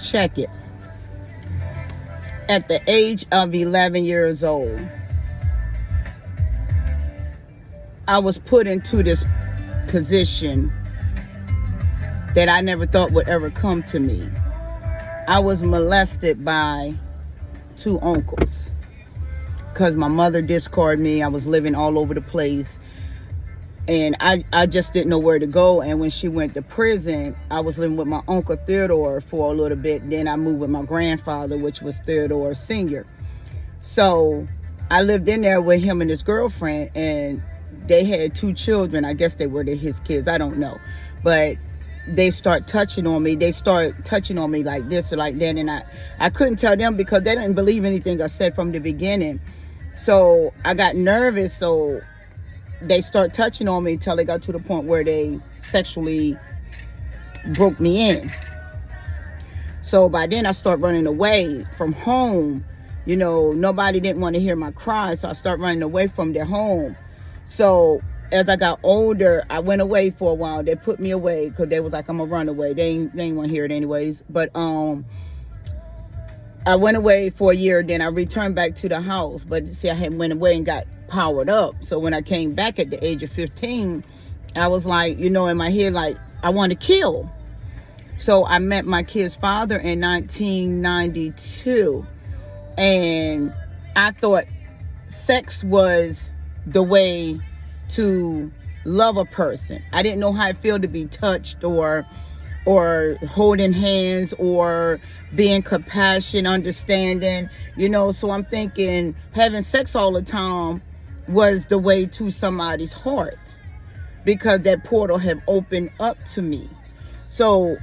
check it. At the age of 11 years old, I was put into this position that I never thought would ever come to me. I was molested by 2 uncles because my mother discarded me. I was living all over the place, and I just didn't know where to go. And when she went to prison, I was living with my uncle Theodore for a little bit. Then I moved with my grandfather, which was Theodore Sr. So I lived in there with him and his girlfriend, and they had 2 children. I guess they were his kids. I don't know. But they start touching on me. They start touching on me like this or like that. And I couldn't tell them because they didn't believe anything I said from the beginning. So I got nervous. So they start touching on me until they got to the point where they sexually broke me in. So by then I start running away from home. You know, nobody didn't want to hear my cries. So I start running away from their home. So as I got older, I went away for a while. They put me away because they was like, I'm gonna run away. They ain't want to hear it anyways. But I went away for a year. Then I returned back to the house. But see, I had went away and got powered up. So when I came back at the age of 15, I was like, you know, in my head, like, I want to kill. So I met my kid's father in 1992. And I thought sex was the way to love a person. I didn't know how it felt to be touched or holding hands or being compassionate, understanding, you know. So I'm thinking having sex all the time was the way to somebody's heart because that portal had opened up to me. So,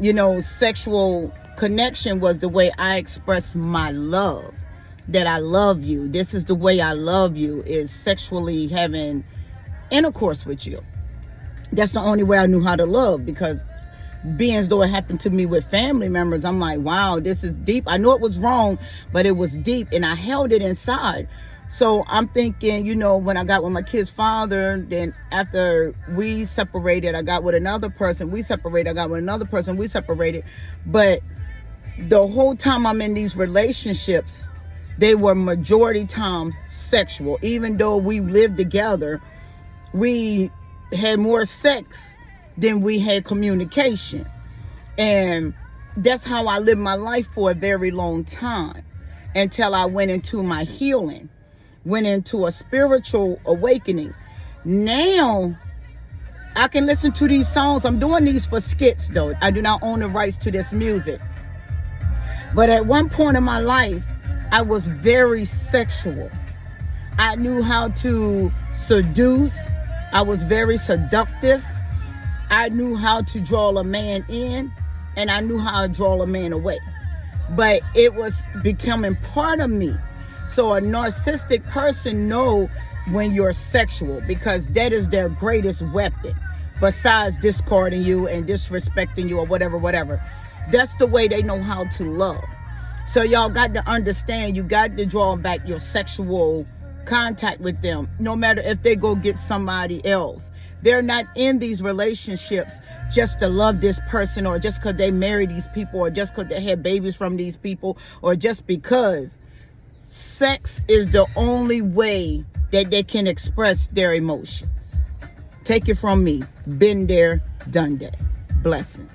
you know, sexual connection was the way I expressed my love, that I love you. This is the way I love you, is sexually having intercourse with you. That's the only way I knew how to love, because being as though it happened to me with family members, I'm like, wow, this is deep. I know it was wrong, but it was deep, and I held it inside. So I'm thinking, you know, when I got with my kid's father, then after we separated, I got with another person, we separated, I got with another person, we separated. But the whole time I'm in these relationships, they were majority times sexual. Even though we lived together, we had more sex than we had communication. And that's how I lived my life for a very long time, until I went into my healing, went into a spiritual awakening. Now I can listen to these songs. I'm doing these for skits though. I do not own the rights to this music. But at one point in my life, I was very sexual. I knew how to seduce. I was very seductive. I knew how to draw a man in, and I knew how to draw a man away. But it was becoming part of me. So a narcissistic person know when you're sexual, because that is their greatest weapon, besides discarding you and disrespecting you or whatever. That's the way they know how to love. So y'all got to understand, you got to draw back your sexual contact with them, no matter if they go get somebody else. They're not in these relationships just to love this person, or just because they marry these people, or just because they have babies from these people, or just because. Sex is the only way that they can express their emotions. Take it from me. Been there, done that. Blessings.